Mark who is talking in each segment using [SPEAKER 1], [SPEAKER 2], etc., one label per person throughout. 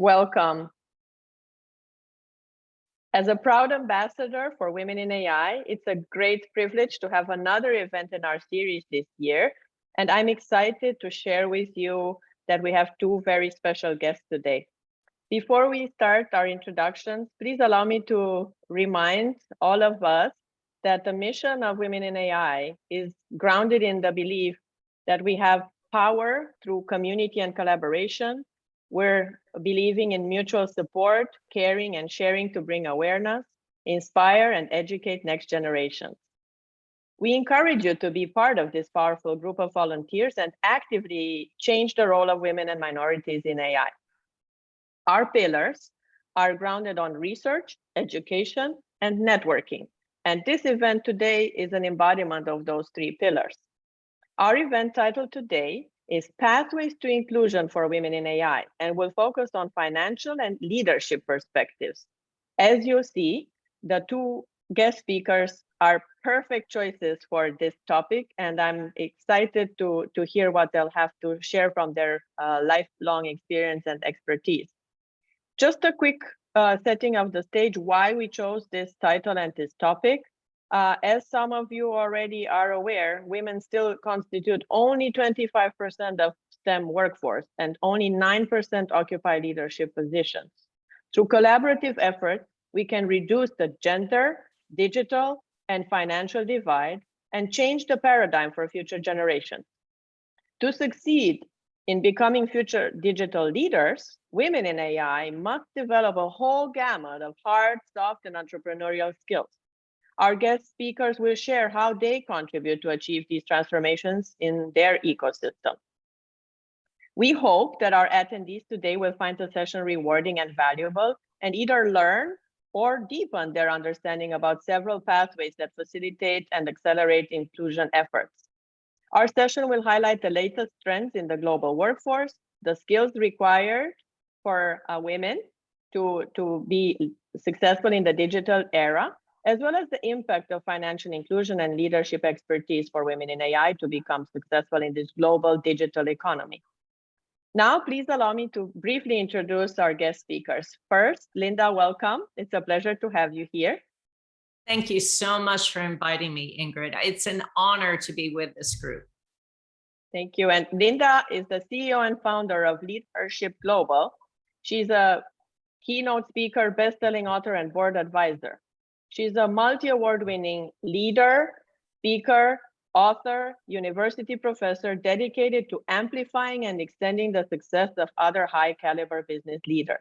[SPEAKER 1] Welcome. As a proud ambassador for Women in AI, it's a great privilege to have another event in our series this year. And I'm excited to share with you that we have two very special guests today. Before we start our introductions, please allow me to remind all of us that the mission of Women in AI is grounded in the belief that we have power through community and collaboration. We're believing in mutual support, caring, and sharing to bring awareness, inspire, and educate next generations. We encourage you to be part of this powerful group of volunteers and actively change the role of women and minorities in AI. Our pillars are grounded on research, education, and networking. And this event today is an embodiment of those three pillars. Our event title today is Pathways to Inclusion for Women in AI, and will focus on financial and leadership perspectives. As you see, the two guest speakers are perfect choices for this topic, and I'm excited to hear what they'll have to share from their lifelong experience and expertise. Just a quick setting of the stage, why we chose this title and this topic. As some of you already are aware, women still constitute only 25% of STEM workforce, and only 9% occupy leadership positions. Through collaborative efforts, we can reduce the gender, digital, and financial divide and change the paradigm for future generations. To succeed in becoming future digital leaders, women in AI must develop a whole gamut of hard, soft, and entrepreneurial skills. Our guest speakers will share how they contribute to achieve these transformations in their ecosystem. We hope that our attendees today will find the session rewarding and valuable, and either learn or deepen their understanding about several pathways that facilitate and accelerate inclusion efforts. Our session will highlight the latest trends in the global workforce, the skills required for women to be successful in the digital era, as well as the impact of financial inclusion and leadership expertise for women in AI to become successful in this global digital economy. Now, please allow me to briefly introduce our guest speakers. First, Linda, welcome. It's a pleasure to have you here.
[SPEAKER 2] Thank you so much for inviting me, Ingrid. It's an honor to be with this group.
[SPEAKER 1] Thank you. And Linda is the CEO and founder of LeadHERship Global. She's a keynote speaker, best-selling author, and board advisor. She's a multi-award-winning leader, speaker, author, university professor dedicated to amplifying and extending the success of other high-caliber business leaders.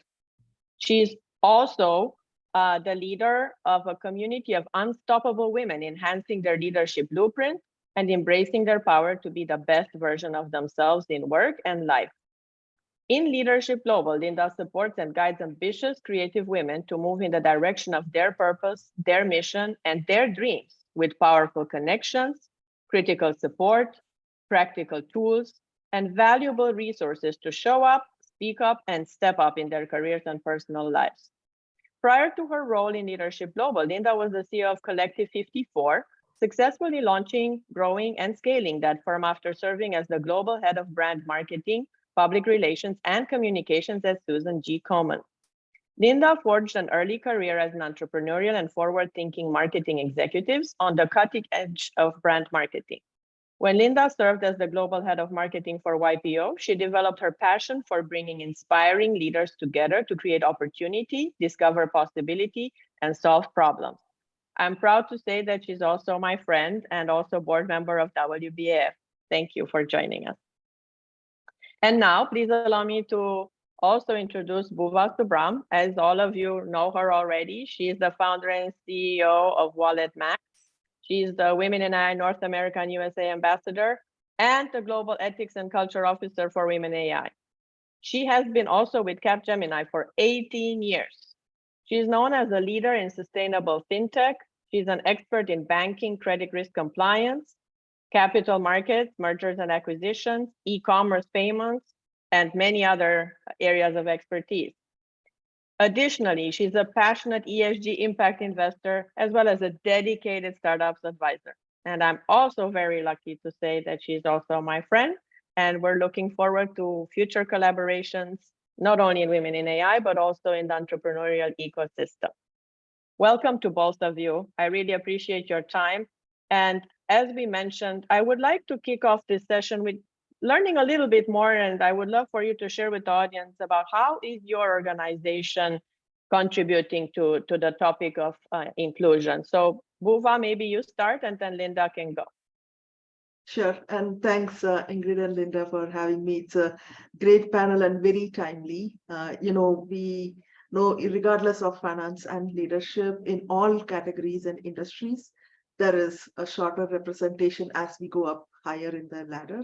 [SPEAKER 1] She's also the leader of a community of unstoppable women enhancing their leadership blueprint and embracing their power to be the best version of themselves in work and life. In LeadHERship Global, Linda supports and guides ambitious, creative women to move in the direction of their purpose, their mission, and their dreams with powerful connections, critical support, practical tools, and valuable resources to show up, speak up, and step up in their careers and personal lives. Prior to her role in LeadHERship Global, Linda was the CEO of Collective 54, successfully launching, growing, and scaling that firm after serving as the global head of brand marketing, public relations, and communications at Susan G. Komen. Linda forged an early career as an entrepreneurial and forward-thinking marketing executive on the cutting edge of brand marketing. When Linda served as the global head of marketing for YPO, she developed her passion for bringing inspiring leaders together to create opportunity, discover possibility, and solve problems. I'm proud to say that she's also my friend and also board member of WBAF. Thank you for joining us. And now, please allow me to also introduce Bhuva Subram. As all of you know her already, she is the founder and CEO of Wallet Max. She's the Women in AI North America and USA Ambassador and the Global Ethics and Culture Officer for Women AI. She has been also with Capgemini for 18 years. She's known as a leader in sustainable fintech. She's an expert in banking, credit risk compliance, capital markets, mergers and acquisitions, e-commerce payments, and many other areas of expertise. Additionally, she's a passionate ESG impact investor, as well as a dedicated startups advisor. And I'm also very lucky to say that she's also my friend, and we're looking forward to future collaborations not only in women in AI, but also in the entrepreneurial ecosystem. Welcome to both of you. I really appreciate your time. And as we mentioned, I would like to kick off this session with learning a little bit more, and I would love for you to share with the audience about how is your organization contributing to the topic of inclusion. So Bhuva, maybe you start and then Linda can go.
[SPEAKER 3] Sure, and thanks Ingrid and Linda for having me. It's a great panel and very timely. We know regardless of finance and leadership in all categories and industries, there is a shorter representation as we go up higher in the ladder.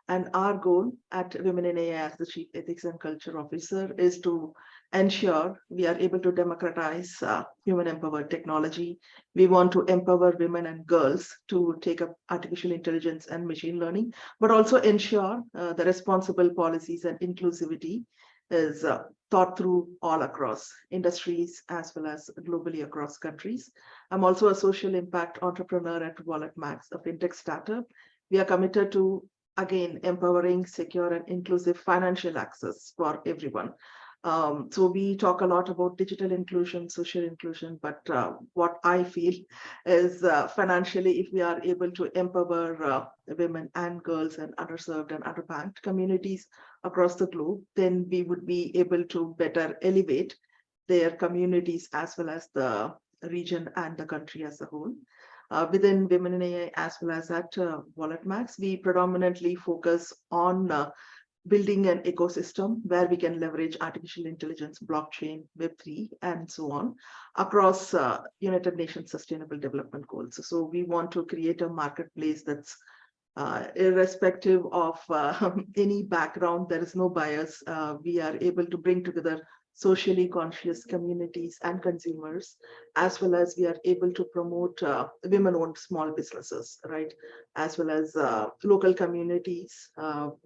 [SPEAKER 3] And our goal at Women in AI as the Chief Ethics and Culture Officer is to ensure we are able to democratize human-empowered technology. We want to empower women and girls to take up artificial intelligence and machine learning, but also ensure the responsible policies and inclusivity is thought through all across industries as well as globally across countries. I'm also a social impact entrepreneur at WalletMax, a fintech startup. We are committed to, again, empowering secure and inclusive financial access for everyone. So we talk a lot about digital inclusion, social inclusion, but what I feel is financially, if we are able to empower women and girls and underserved and underbanked communities across the globe, then we would be able to better elevate their communities as well as the region and the country as a whole. Within Women in AI as well as at WalletMax, we predominantly focus on building an ecosystem where we can leverage artificial intelligence, blockchain, Web3, and so on across United Nations Sustainable Development Goals. So we want to create a marketplace that's irrespective of any background. There is no bias. We are able to bring together socially conscious communities and consumers, as well as we are able to promote women-owned small businesses, right? As well as local communities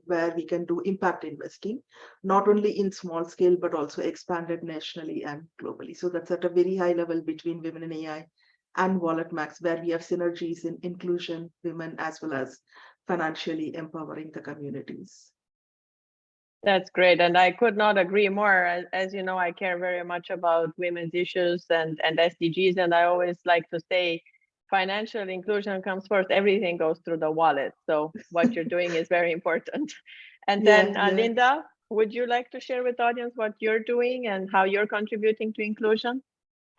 [SPEAKER 3] where we can do impact investing, not only in small scale, but also expanded nationally and globally. So that's at a very high level between Women in AI and WalletMax, where we have synergies in inclusion, women, as well as financially empowering the communities.
[SPEAKER 1] That's great. And I could not agree more. As you know, I care very much about women's issues and SDGs. And I always like to say, financial inclusion comes first. Everything goes through the wallet. So what you're doing is very important. And then Linda, would you like to share with the audience what you're doing and how you're contributing to inclusion?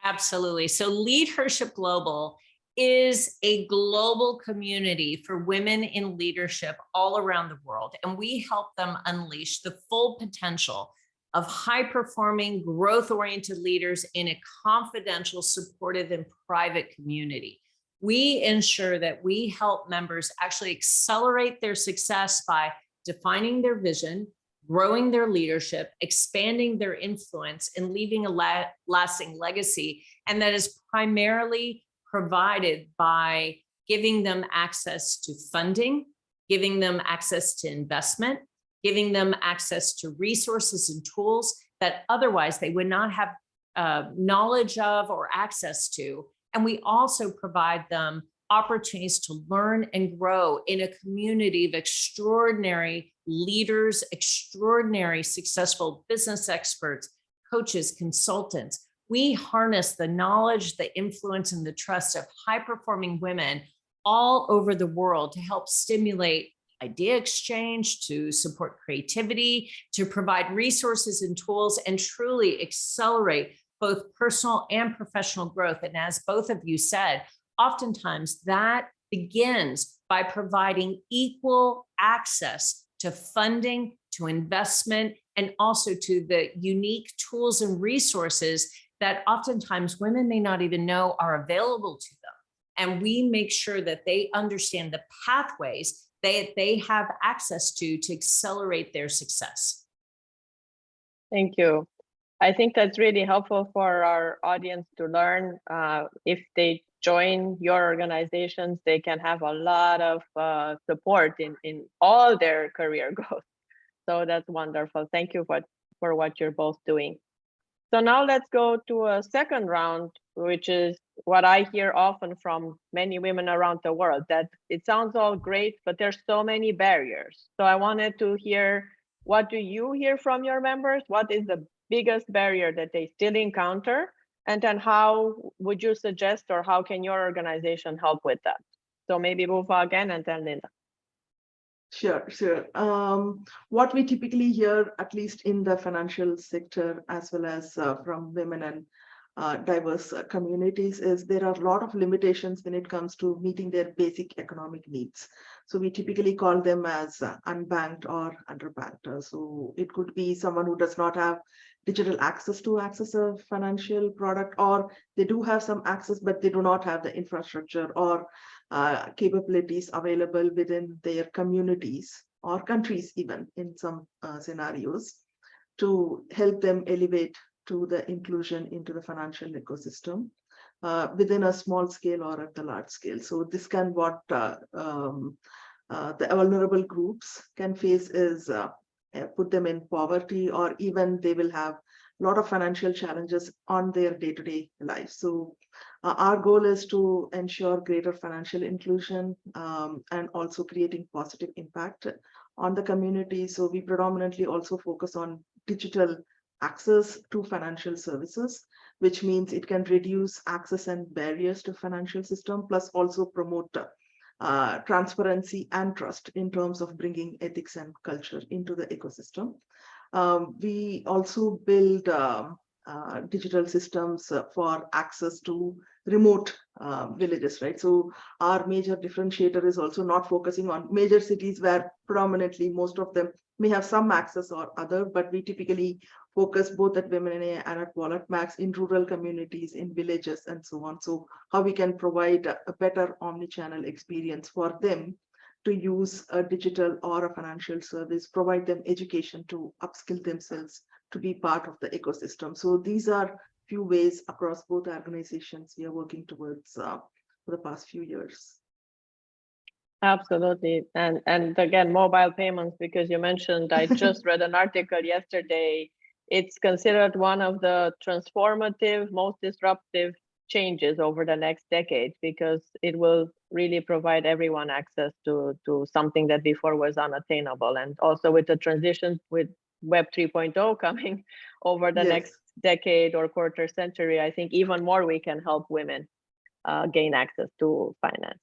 [SPEAKER 2] Absolutely. So LeadHERship Global is a global community for women in leadership all around the world. And we help them unleash the full potential of high-performing, growth-oriented leaders in a confidential, supportive, and private community. We ensure that we help members actually accelerate their success by defining their vision, growing their leadership, expanding their influence, and leaving a lasting legacy. And that is primarily provided by giving them access to funding, giving them access to investment, giving them access to resources and tools that otherwise they would not have knowledge of or access to. And we also provide them opportunities to learn and grow in a community of extraordinary leaders, extraordinary successful business experts, coaches, consultants. We harness the knowledge, the influence, and the trust of high-performing women all over the world to help stimulate idea exchange, to support creativity, to provide resources and tools, and truly accelerate both personal and professional growth. And as both of you said, oftentimes that begins by providing equal access to funding, to investment, and also to the unique tools and resources that oftentimes women may not even know are available to them. And we make sure that they understand the pathways that they have access to accelerate their success.
[SPEAKER 1] Thank you. I think that's really helpful for our audience to learn. If they join your organizations, they can have a lot of support in all their career goals. So that's wonderful. Thank you for what you're both doing. So now let's go to a second round, which is what I hear often from many women around the world, that it sounds all great, but there's so many barriers. So I wanted to hear What do you hear from your members? What is the biggest barrier that they still encounter? And then how would you suggest, or how can your organization help with that? So maybe Bhuva again, and then Linda.
[SPEAKER 3] Sure, sure. What we typically hear, at least in the financial sector, as well as from women and diverse communities, is there are a lot of limitations when it comes to meeting their basic economic needs. So we typically call them as unbanked or underbanked. So it could be someone who does not have digital access to access a financial product, or they do have some access, but they do not have the infrastructure or capabilities available within their communities or countries, even in some scenarios, to help them elevate to the inclusion into the financial ecosystem within a small scale or at the large scale. So this can what the vulnerable groups can face is put them in poverty, or even they will have a lot of financial challenges on their day-to-day life. So our goal is to ensure greater financial inclusion and also creating positive impact on the community. So we predominantly also focus on digital access to financial services, which means it can reduce access and barriers to financial system, plus also promote transparency and trust in terms of bringing ethics and culture into the ecosystem. We also build digital systems for access to remote villages, right? So our major differentiator is also not focusing on major cities where predominantly most of them may have some access or other, but we typically focus both at Women in AI and at Wallet Max in rural communities, in villages, and so on. So how we can provide a better omni-channel experience for them to use a digital or a financial service, provide them education to upskill themselves to be part of the ecosystem. So these are few ways across both organizations we are working towards for the past few years.
[SPEAKER 1] Absolutely. And again, mobile payments, because you mentioned, I just read an article yesterday. It's considered one of the transformative, most disruptive changes over the next decade, because it will really provide everyone access to something that before was unattainable. And also with the transition with Web 3.0 coming over the next decade or quarter century, I think even more we can help women gain access to finance.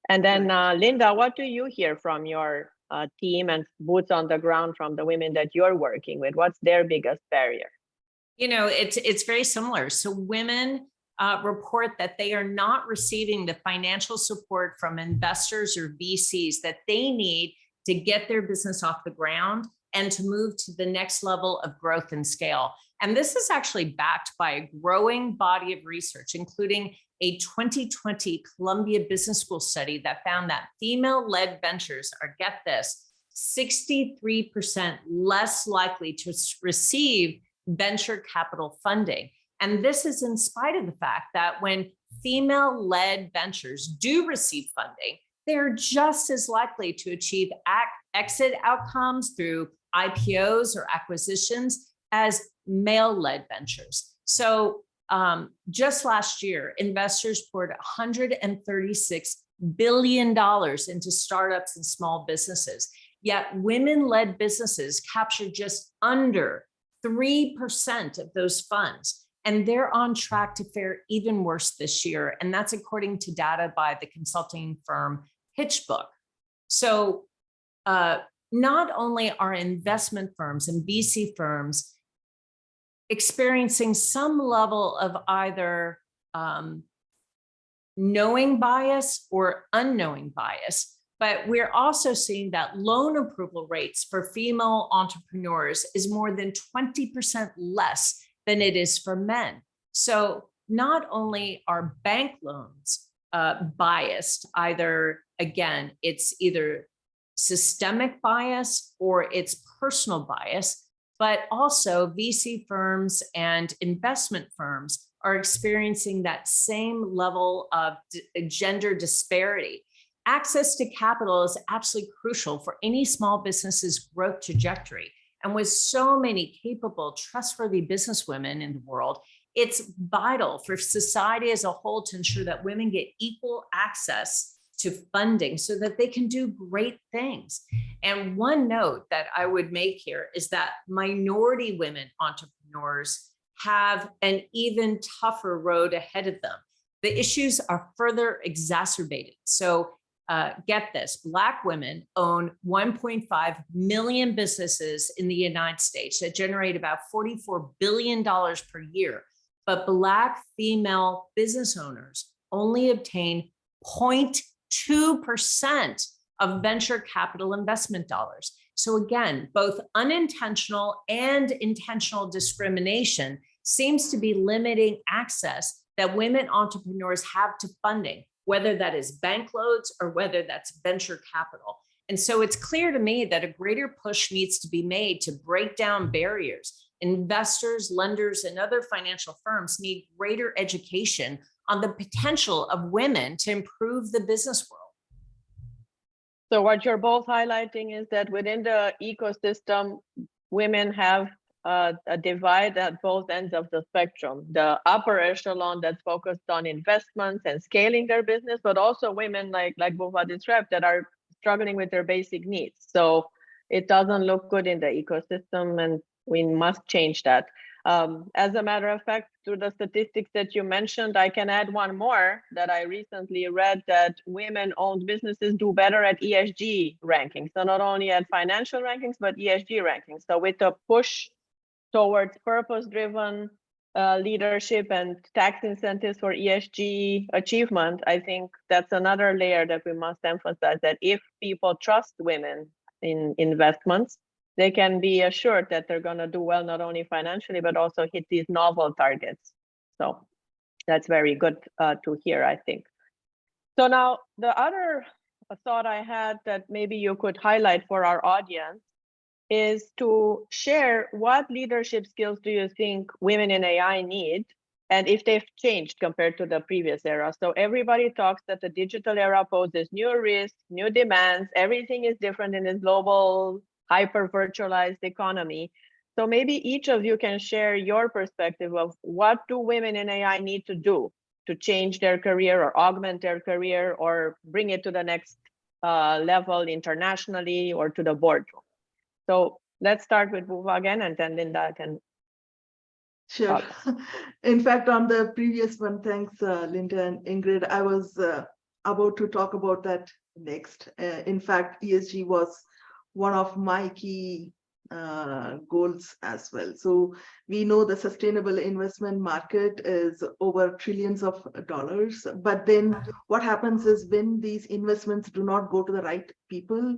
[SPEAKER 1] And then Linda, what do you hear from your team and boots on the ground from the women that you're working with? What's their biggest barrier?
[SPEAKER 2] You know, it's very similar. So women report that they are not receiving the financial support from investors or VCs that they need to get their business off the ground and to move to the next level of growth and scale. And this is actually backed by a growing body of research, including a 2020 Columbia Business School study that found that female-led ventures are, get this, 63% less likely to receive venture capital funding. And this is in spite of the fact that when female-led ventures do receive funding, they're just as likely to achieve exit outcomes through IPOs or acquisitions as male-led ventures. So just last year, investors poured $136 billion into startups and small businesses, yet women-led businesses captured just under 3% of those funds. And they're on track to fare even worse this year. And that's according to data by the consulting firm PitchBook. So not only are investment firms and VC firms experiencing some level of either knowing bias or unknowing bias, but we're also seeing that loan approval rates for female entrepreneurs is more than 20% less than it is for men. So not only are bank loans biased, either, again, it's either systemic bias or it's personal bias, but also VC firms and investment firms are experiencing that same level of gender disparity. Access to capital is absolutely crucial for any small business's growth trajectory. And with so many capable, trustworthy businesswomen in the world, it's vital for society as a whole to ensure that women get equal access to funding so that they can do great things. And one note that I would make here is that minority women entrepreneurs have an even tougher road ahead of them. The issues are further exacerbated. So get this, Black women own 1.5 million businesses in the United States that generate about $44 billion per year. But Black female business owners only obtain 0.2% of venture capital investment dollars. So again, both unintentional and intentional discrimination seems to be limiting access that women entrepreneurs have to funding, whether that is bank loans or whether that's venture capital. And so it's clear to me that a greater push needs to be made to break down barriers. Investors, lenders, and other financial firms need greater education on the potential of women to improve the business world.
[SPEAKER 1] So what you're both highlighting is that within the ecosystem, women have a divide at both ends of the spectrum. The upper echelon that's focused on investments and scaling their business, but also women like Bhuva described that are struggling with their basic needs. So it doesn't look good in the ecosystem, and we must change that. As a matter of fact, to the statistics that you mentioned, I can add one more that I recently read, that women-owned businesses do better at ESG rankings. So not only at financial rankings, but ESG rankings. So with a push towards purpose-driven leadership and tax incentives for ESG achievement, I think that's another layer that we must emphasize, that if people trust women in investments, they can be assured that they're going to do well, not only financially, but also hit these novel targets. So that's very good to hear, I think. So now the other thought I had that maybe you could highlight for our audience is to share what leadership skills do you think women in AI need, and if they've changed compared to the previous era. So everybody talks that the digital era poses new risks, new demands, everything is different in this global hyper-virtualized economy. So maybe each of you can share your perspective of what do women in AI need to do to change their career or augment their career or bring it to the next level internationally or to the boardroom. So let's start with Bhuva again, and then Linda can.
[SPEAKER 3] Sure. In fact, on the previous one, thanks, Linda and Ingrid, I was about to talk about that next. In fact, ESG was one of my key goals as well. So we know the sustainable investment market is over trillions of dollars, but then what happens is when these investments do not go to the right people,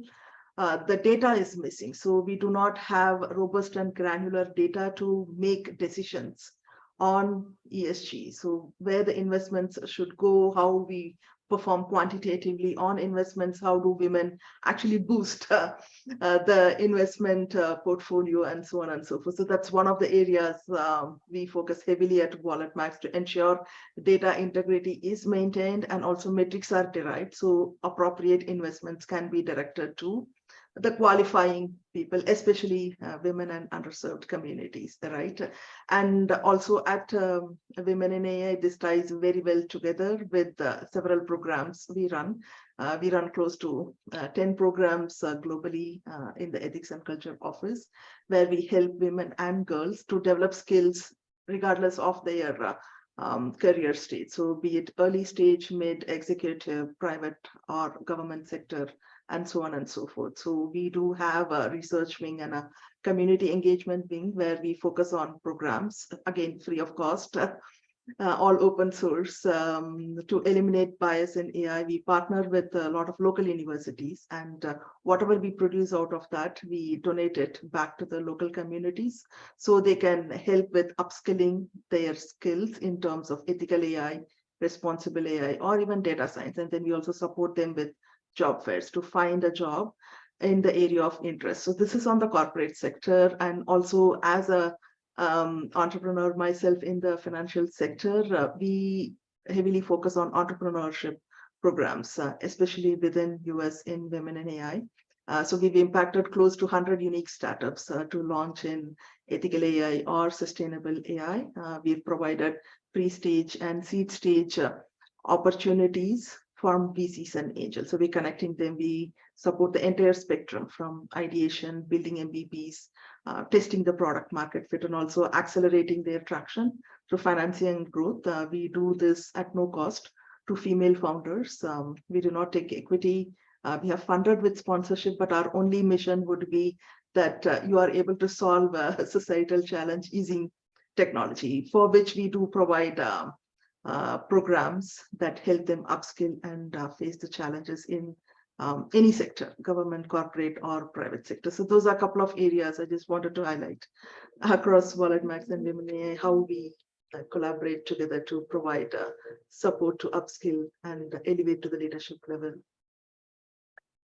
[SPEAKER 3] the data is missing. So we do not have robust and granular data to make decisions on ESG. So where the investments should go, how we perform quantitatively on investments, how do women actually boost the investment portfolio, and so on and so forth. So that's one of the areas we focus heavily at WalletMax to ensure data integrity is maintained and also metrics are derived so appropriate investments can be directed to the qualifying people, especially women and underserved communities, right? And also at Women in AI, this ties very well together with several programs we run. We run close to 10 programs globally in the Ethics and Culture Office, where we help women and girls to develop skills regardless of their career stage. So be it early stage, mid, executive, private or government sector, and so on and so forth. So we do have a research wing and a community engagement wing where we focus on programs, again, free of cost, all open source, to eliminate bias in AI. We partner with a lot of local universities, and whatever we produce out of that, we donate it back to the local communities so they can help with upskilling their skills in terms of ethical AI, responsible AI, or even data science. And then we also support them with job fairs to find a job in the area of interest. So this is on the corporate sector, and also as a entrepreneur myself in the financial sector, we heavily focus on entrepreneurship programs, especially within US in Women in AI. So we've impacted close to 100 unique startups to launch in ethical AI or sustainable AI. We've provided pre-stage and seed stage opportunities from VCs and angels. So we're connecting them. We support the entire spectrum from ideation, building MVPs, testing the product market fit, and also accelerating their traction through financing and growth. We do this at no cost to female founders. We do not take equity. We have funded with sponsorship, but our only mission would be that you are able to solve a societal challenge using technology, for which we do provide programs that help them upskill and face the challenges in any sector, government, corporate, or private sector. So those are a couple of areas I just wanted to highlight across Wallet Max and Women AI, how we collaborate together to provide support to upskill and elevate to the leadership level.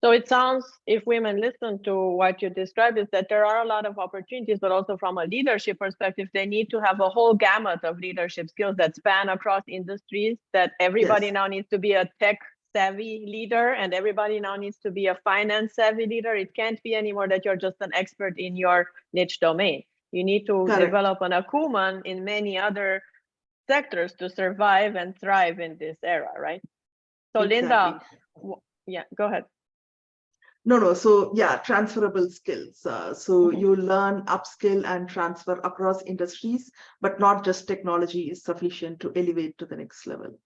[SPEAKER 1] So it sounds, if women listen to what you described, is that there are a lot of opportunities, but also from a leadership perspective, they need to have a whole gamut of leadership skills that span across industries, that everybody
[SPEAKER 3] Yes.
[SPEAKER 1] now needs to be a tech savvy leader and everybody now needs to be a finance savvy leader. It can't be anymore that you're just an expert in your niche domain. You need to
[SPEAKER 3] Correct.
[SPEAKER 1] develop an acumen in many other sectors to survive and thrive in this era, right? So
[SPEAKER 3] Exactly.
[SPEAKER 1] Linda, yeah, go ahead.
[SPEAKER 3] No. So yeah, transferable skills. So you learn, upskill, and transfer across industries, but not just technology is sufficient to elevate to the next level.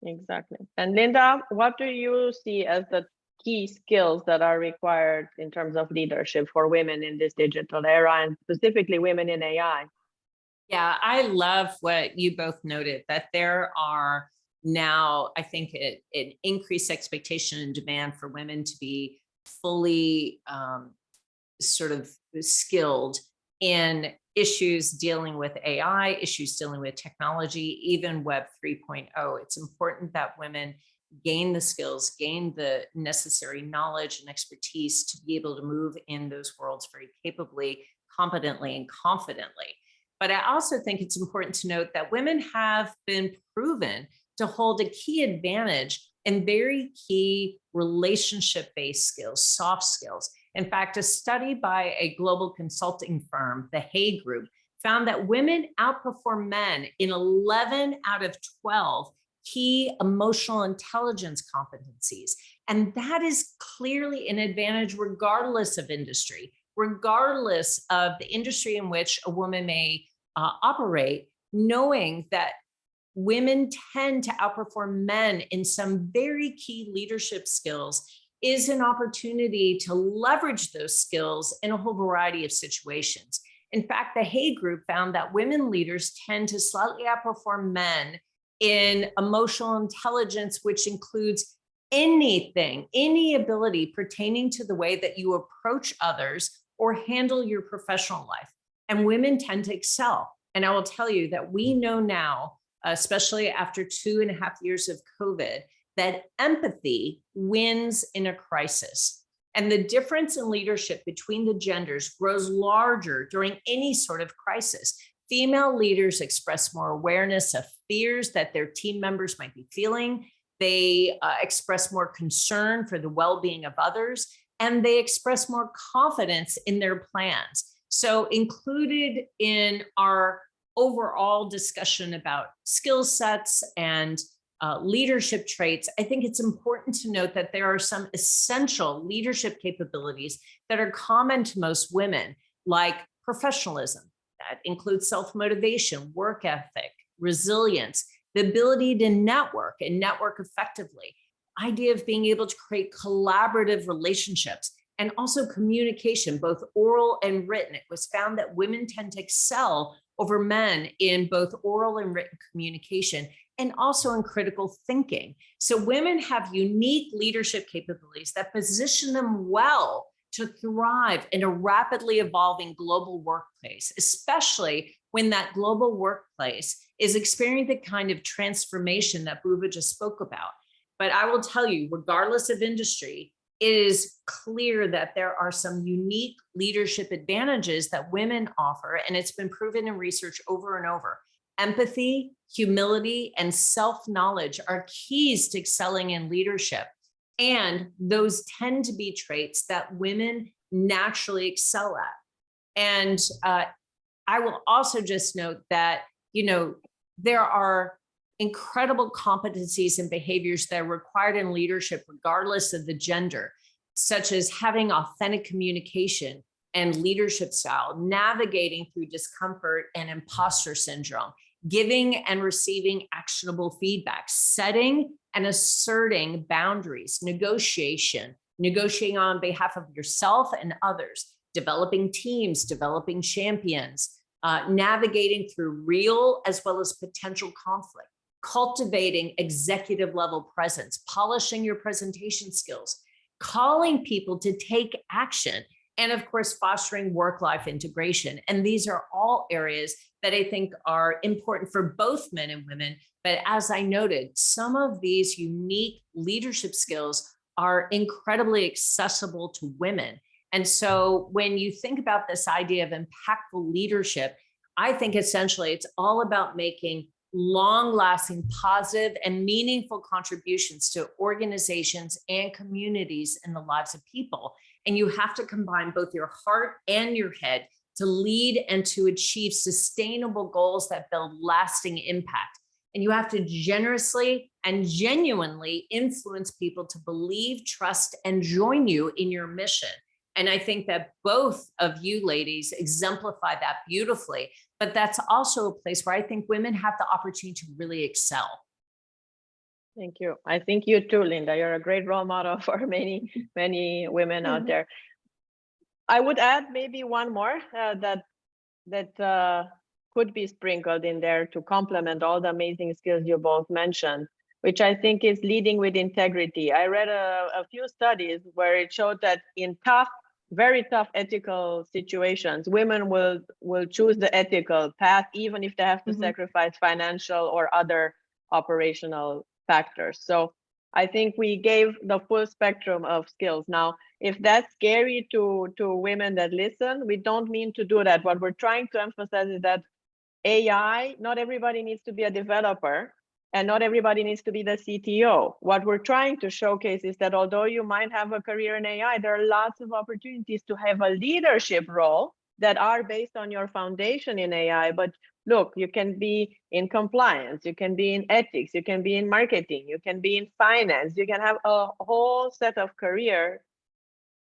[SPEAKER 1] Exactly. And Linda, what do you see as the key skills that are required in terms of leadership for women in this digital era, and specifically women in AI?
[SPEAKER 2] Yeah, I love what you both noted, that there are now, I think, an increased expectation and demand for women to be fully sort of skilled in issues dealing with AI, issues dealing with technology, even Web 3.0. It's important that women gain the skills, gain the necessary knowledge and expertise to be able to move in those worlds very capably, competently, and confidently. But I also think it's important to note that women have been proven to hold a key advantage in very key relationship-based skills, soft skills. In fact, a study by a global consulting firm, the Hay Group, found that women outperform men in 11 out of 12 key emotional intelligence competencies. And that is clearly an advantage regardless of industry, regardless of the industry in which a woman may operate, knowing that women tend to outperform men in some very key leadership skills is an opportunity to leverage those skills in a whole variety of situations. In fact, the Hay Group found that women leaders tend to slightly outperform men in emotional intelligence, which includes anything, any ability pertaining to the way that you approach others or handle your professional life. And women tend to excel. And I will tell you that we know now, especially after 2.5 years of COVID, that empathy wins in a crisis. And the difference in leadership between the genders grows larger during any sort of crisis. Female leaders express more awareness of fears that their team members might be feeling. They express more concern for the well-being of others, and they express more confidence in their plans. So included in our overall discussion about skill sets and leadership traits, I think it's important to note that there are some essential leadership capabilities that are common to most women, like professionalism. That includes self-motivation, work ethic, resilience, the ability to network and network effectively, idea of being able to create collaborative relationships, and also communication, both oral and written. It was found that women tend to excel over men in both oral and written communication, and also in critical thinking. So women have unique leadership capabilities that position them well to thrive in a rapidly evolving global workplace, especially when that global workplace is experiencing the kind of transformation that Bhuva just spoke about. But I will tell you, regardless of industry, it is clear that there are some unique leadership advantages that women offer, and it's been proven in research over and over. Empathy, humility, and self-knowledge are keys to excelling in leadership. And those tend to be traits that women naturally excel at. And I will also just note that, there are incredible competencies and behaviors that are required in leadership, regardless of the gender, such as having authentic communication and leadership style, navigating through discomfort and imposter syndrome, giving and receiving actionable feedback, setting and asserting boundaries, negotiating on behalf of yourself and others, developing teams, developing champions, navigating through real as well as potential conflict, cultivating executive level presence, polishing your presentation skills, calling people to take action, and of course, fostering work-life integration. And these are all areas that I think are important for both men and women. But as I noted, some of these unique leadership skills are incredibly accessible to women. And so when you think about this idea of impactful leadership, I think essentially it's all about making long-lasting, positive, and meaningful contributions to organizations and communities in the lives of people. And you have to combine both your heart and your head to lead and to achieve sustainable goals that build lasting impact. And you have to generously and genuinely influence people to believe, trust, and join you in your mission. And I think that both of you ladies exemplify that beautifully, but that's also a place where I think women have the opportunity to really excel.
[SPEAKER 1] Thank you. I think you too, Linda. You're a great role model for many, many women out there. I would add maybe one more that could be sprinkled in there to complement all the amazing skills you both mentioned, which I think is leading with integrity. I read a few studies where it showed that in tough, very tough ethical situations, women will choose the ethical path, even if they have to sacrifice financial or other operational factors. So I think we gave the full spectrum of skills. Now, if that's scary to women that listen, we don't mean to do that. What we're trying to emphasize is that AI, not everybody needs to be a developer, and not everybody needs to be the CTO. What we're trying to showcase is that although you might have a career in AI, there are lots of opportunities to have a leadership role that are based on your foundation in AI. But look, you can be in compliance, you can be in ethics, you can be in marketing, you can be in finance, you can have a whole set of career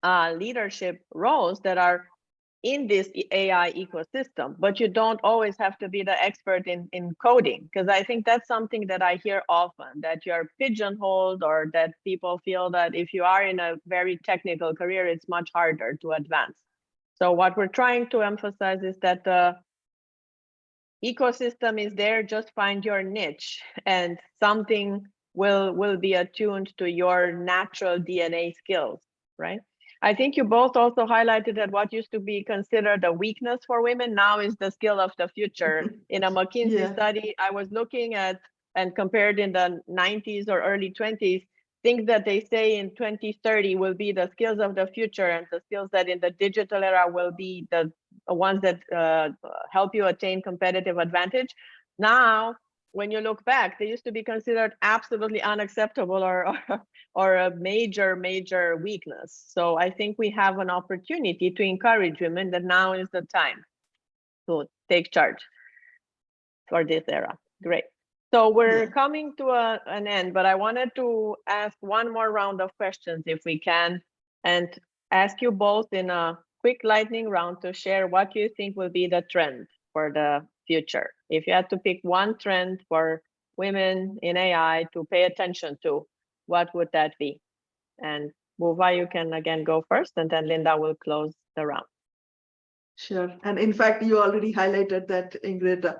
[SPEAKER 1] leadership roles that are in this AI ecosystem, but you don't always have to be the expert in coding, because I think that's something that I hear often, that you're pigeonholed, or that people feel that if you are in a very technical career, it's much harder to advance. So what we're trying to emphasize is that the ecosystem is there, just find your niche, and something will be attuned to your natural DNA skills, right? I think you both also highlighted that what used to be considered a weakness for women now is the skill of the future. In a McKinsey study, I was looking at and compared in the 90s or early 20s, things that they say in 2030 will be the skills of the future, and the skills that in the digital era will be the ones that help you attain competitive advantage. Now, when you look back, they used to be considered absolutely unacceptable or a major weakness. So I think we have an opportunity to encourage women that now is the time to take charge for this era. Great. So we're coming to an end, but I wanted to ask one more round of questions if we can, and ask you both in a quick lightning round to share what you think will be the trend for the future. If you had to pick one trend for women in AI to pay attention to, what would that be? And Bhuva, you can again go first, and then Linda will close the round.
[SPEAKER 3] Sure. And in fact, you already highlighted that, Ingrid.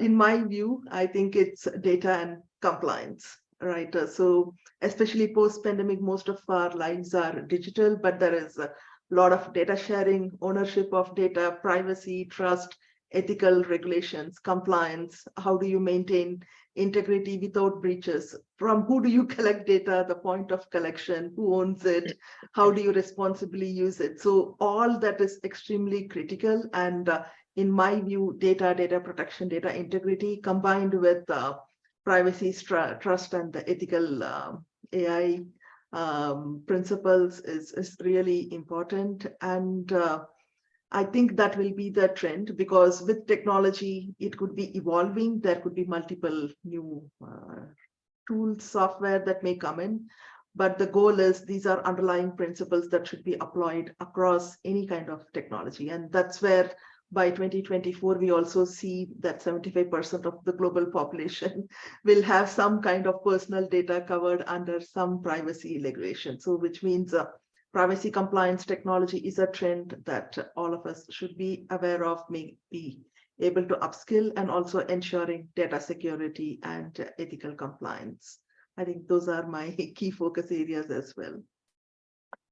[SPEAKER 3] In my view, I think it's data and compliance, right? So especially post-pandemic, most of our lives are digital, but there is a lot of data sharing, ownership of data, privacy, trust, ethical regulations, compliance. How do you maintain integrity without breaches? From who do you collect data, the point of collection, who owns it, how do you responsibly use it? So all that is extremely critical. And in my view, data protection, data integrity combined with privacy, trust, and the ethical AI principles is really important. And I think that will be the trend, because with technology, it could be evolving. There could be multiple new tools, software that may come in. But the goal is these are underlying principles that should be applied across any kind of technology. And that's where by 2024, we also see that 75% of the global population will have some kind of personal data covered under some privacy regulation. So which means privacy compliance technology is a trend that all of us should be aware of, may be able to upskill, and also ensuring data security and ethical compliance. I think those are my key focus areas as well.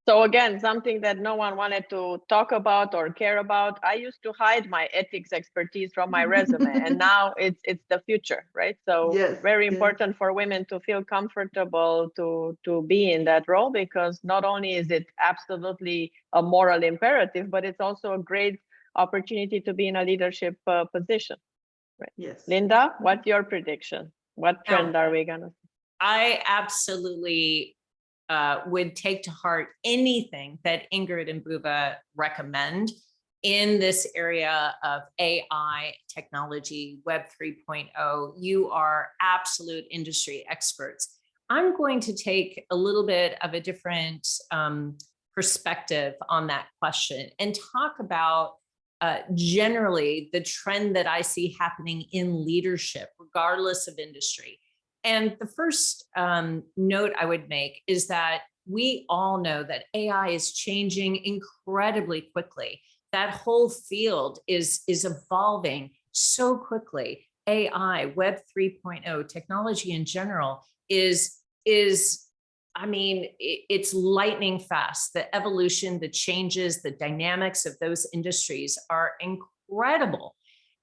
[SPEAKER 1] So again, something that no one wanted to talk about or care about. I used to hide my ethics expertise from my resume, and now it's the future, right? So
[SPEAKER 3] yes,
[SPEAKER 1] very
[SPEAKER 3] yes.
[SPEAKER 1] important for women to feel comfortable to be in that role, because not only is it absolutely a moral imperative, but it's also a great opportunity to be in a leadership position. Right.
[SPEAKER 3] Yes.
[SPEAKER 1] Linda, what's your prediction? What trend are we gonna see?
[SPEAKER 2] I absolutely would take to heart anything that Ingrid and Bhuva recommend in this area of AI technology, Web 3.0. You are absolute industry experts. I'm going to take a little bit of a different perspective on that question and talk about generally the trend that I see happening in leadership, regardless of industry. And the first note I would make is that we all know that AI is changing incredibly quickly. That whole field is evolving so quickly. AI, Web 3.0, technology in general is I mean, it's lightning fast. The evolution, the changes, the dynamics of those industries are incredible.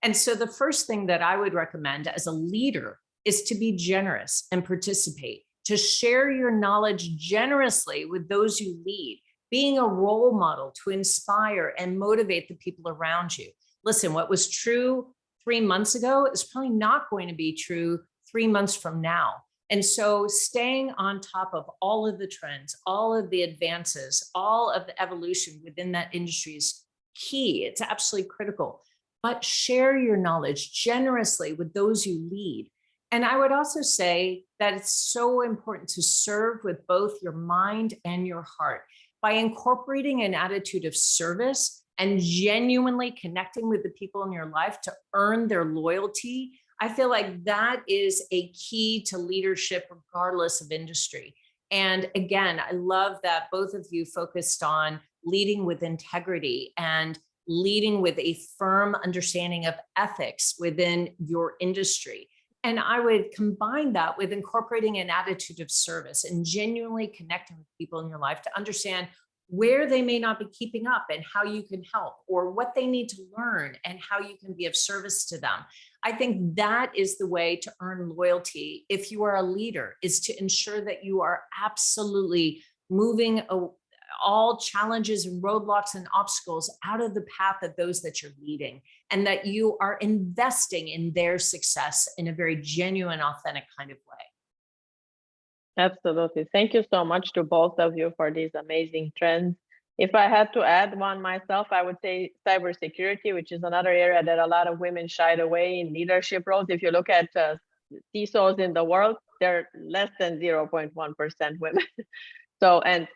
[SPEAKER 2] And so the first thing that I would recommend as a leader is to be generous and participate, to share your knowledge generously with those you lead, being a role model to inspire and motivate the people around you. Listen, what was true 3 months ago is probably not going to be true 3 months from now. And so staying on top of all of the trends, all of the advances, all of the evolution within that industry is key. It's absolutely critical. But share your knowledge generously with those you lead. And I would also say that it's so important to serve with both your mind and your heart by incorporating an attitude of service and genuinely connecting with the people in your life to earn their loyalty. I feel like that is a key to leadership, regardless of industry. And again, I love that both of you focused on leading with integrity and leading with a firm understanding of ethics within your industry. And I would combine that with incorporating an attitude of service and genuinely connecting with people in your life to understand where they may not be keeping up and how you can help, or what they need to learn and how you can be of service to them. I think that is the way to earn loyalty if you are a leader, is to ensure that you are absolutely moving all challenges and roadblocks and obstacles out of the path of those that you're leading, and that you are investing in their success in a very genuine, authentic kind of way.
[SPEAKER 1] Absolutely. Thank you so much to both of you for these amazing trends. If I had to add one myself, I would say cybersecurity, which is another area that a lot of women shied away in leadership roles. If you look at CISOs in the world, they're less than 0.1% women. So, and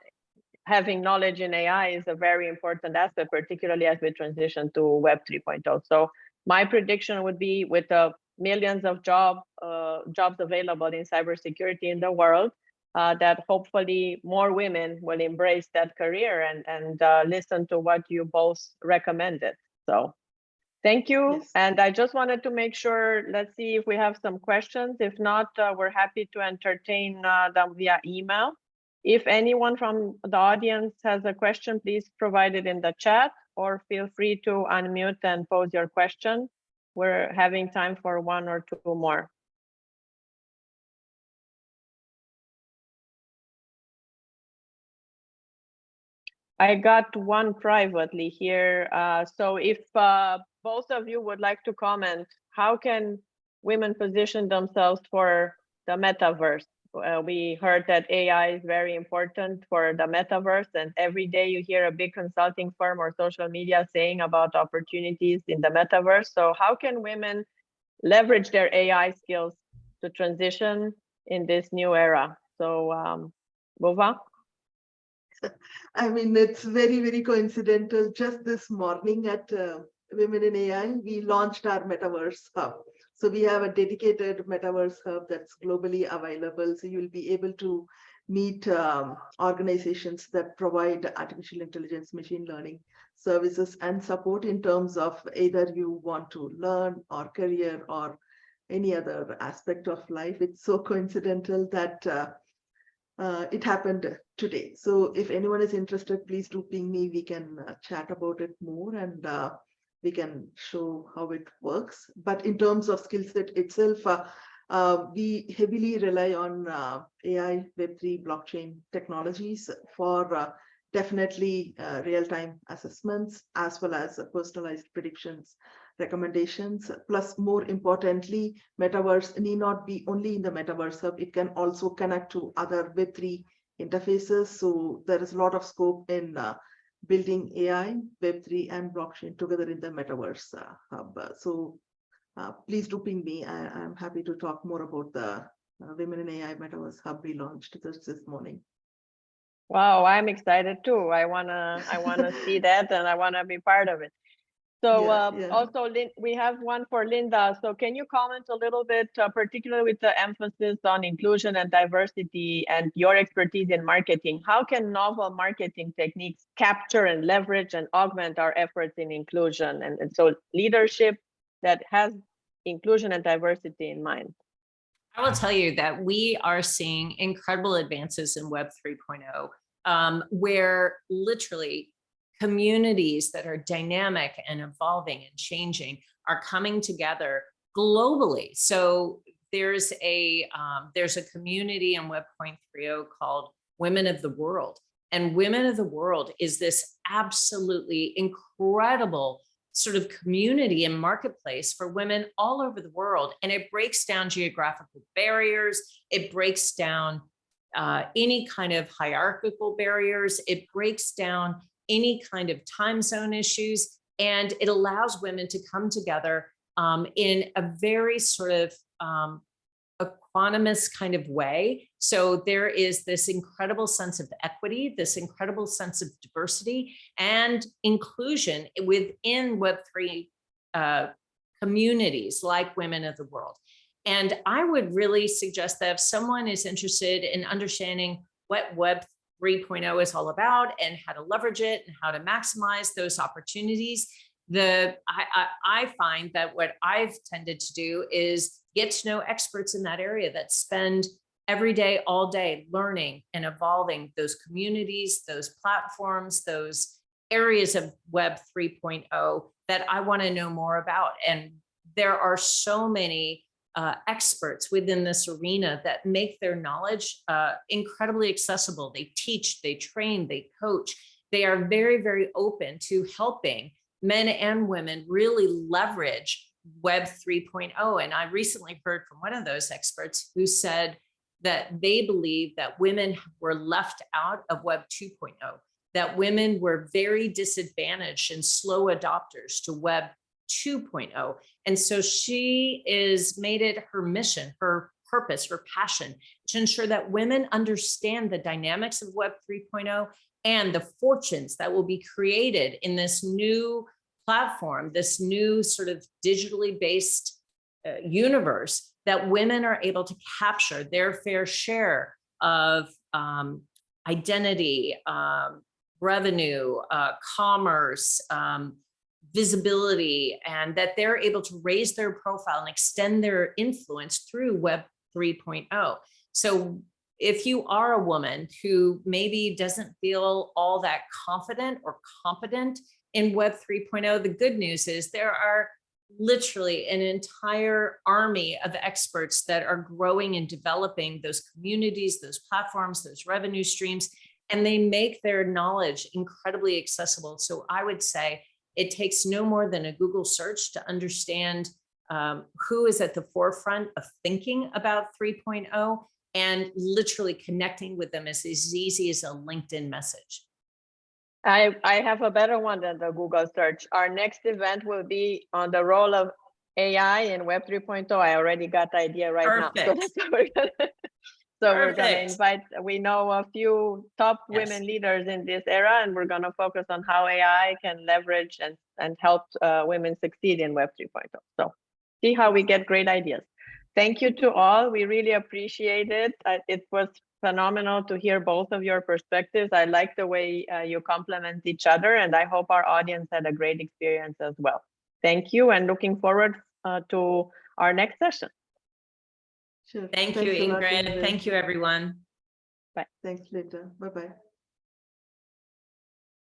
[SPEAKER 1] having knowledge in AI is a very important aspect, particularly as we transition to Web 3.0. So my prediction would be, with the millions of jobs available in cybersecurity in the world, that hopefully more women will embrace that career and listen to what you both recommended. So thank you.
[SPEAKER 3] Yes.
[SPEAKER 1] And I just wanted to make sure, let's see if we have some questions. If not, we're happy to entertain them via email. If anyone from the audience has a question, please provide it in the chat, or feel free to unmute and pose your question. We're having time for one or two more. I got one privately here. So if both of you would like to comment, how can women position themselves for the metaverse? we heard that AI is very important for the metaverse, and every day you hear a big consulting firm or social media saying about opportunities in the metaverse. So how can women leverage their AI skills to transition in this new era? So, Bhuva?
[SPEAKER 3] I mean, it's very, very coincidental. Just this morning at Women in AI, we launched our Metaverse Hub. So we have a dedicated Metaverse Hub that's globally available. So you'll be able to meet organizations that provide artificial intelligence, machine learning services and support in terms of either you want to learn or career or any other aspect of life. It's so coincidental that it happened today. So if anyone is interested, please do ping me. We can chat about it more and we can show how it works. But in terms of skill set itself, we heavily rely on AI, Web3, blockchain technologies for definitely real-time assessments, as well as personalized predictions, recommendations. Plus, more importantly, metaverse need not be only in the Metaverse Hub. It can also connect to other Web3 interfaces. So there is a lot of scope in building AI, Web3, and blockchain together in the Metaverse Hub. So please do ping me. I'm happy to talk more about the Women in AI Metaverse Hub we launched this morning.
[SPEAKER 1] Wow, I'm excited too. I wanna see that, and I wanna be part of it. So also, we have one for Linda. So can you comment a little bit, particularly with the emphasis on inclusion and diversity and your expertise in marketing? How can novel marketing techniques capture and leverage and augment our efforts in inclusion? And so leadership that has inclusion and diversity in mind.
[SPEAKER 2] I will tell you that we are seeing incredible advances in Web 3.0, where literally communities that are dynamic and evolving and changing are coming together globally. So there's a community in Web 3.0 called Women of the World. And Women of the World is this absolutely incredible sort of community and marketplace for women all over the world. And it breaks down geographical barriers. It breaks down any kind of hierarchical barriers. It breaks down any kind of time zone issues. And it allows women to come together in a very sort of equanimous kind of way. So there is this incredible sense of equity, this incredible sense of diversity and inclusion within Web3 communities like Women of the World. And I would really suggest that if someone is interested in understanding what Web 3.0 is all about and how to leverage it and how to maximize those opportunities, I find that what I've tended to do is get to know experts in that area that spend every day, all day, learning and evolving those communities, those platforms, those areas of Web 3.0 that I want to know more about. And there are so many experts within this arena that make their knowledge incredibly accessible. They teach, they train, they coach. They are very, very open to helping men and women really leverage Web 3.0. And I recently heard from one of those experts who said that they believe that women were left out of Web 2.0, that women were very disadvantaged and slow adopters to Web 2.0. And so she is made it her mission, her purpose, her passion to ensure that women understand the dynamics of Web 3.0 and the fortunes that will be created in this new platform, this new sort of digitally based universe, that women are able to capture their fair share of identity, revenue, commerce, visibility, and that they're able to raise their profile and extend their influence through Web 3.0. So if you are a woman who maybe doesn't feel all that confident or competent in Web 3.0, the good news is there are literally an entire army of experts that are growing and developing those communities, those platforms, those revenue streams, and they make their knowledge incredibly accessible. So I would say it takes no more than a Google search to understand who is at the forefront of thinking about 3.0 and literally connecting with them is as easy as a LinkedIn message.
[SPEAKER 1] I have a better one than the Google search. Our next event will be on the role of AI in Web 3.0. I already got the idea right now. So
[SPEAKER 2] Perfect.
[SPEAKER 1] that's what we're gonna, so we're gonna
[SPEAKER 2] Perfect.
[SPEAKER 1] invite, we know a few top
[SPEAKER 2] Yes.
[SPEAKER 1] women leaders in this era, and we're gonna focus on how AI can leverage and help women succeed in Web 3.0. So see how we get great ideas. Thank you to all. We really appreciate it. It was phenomenal to hear both of your perspectives. I like the way you complement each other, and I hope our audience had a great experience as well. Thank you, and looking forward to our next session.
[SPEAKER 3] Sure.
[SPEAKER 2] Thank
[SPEAKER 3] Thanks
[SPEAKER 2] you,
[SPEAKER 3] a lot,
[SPEAKER 2] Ingrid. Thank you, everyone.
[SPEAKER 3] Thanks, Linda. Bye-bye.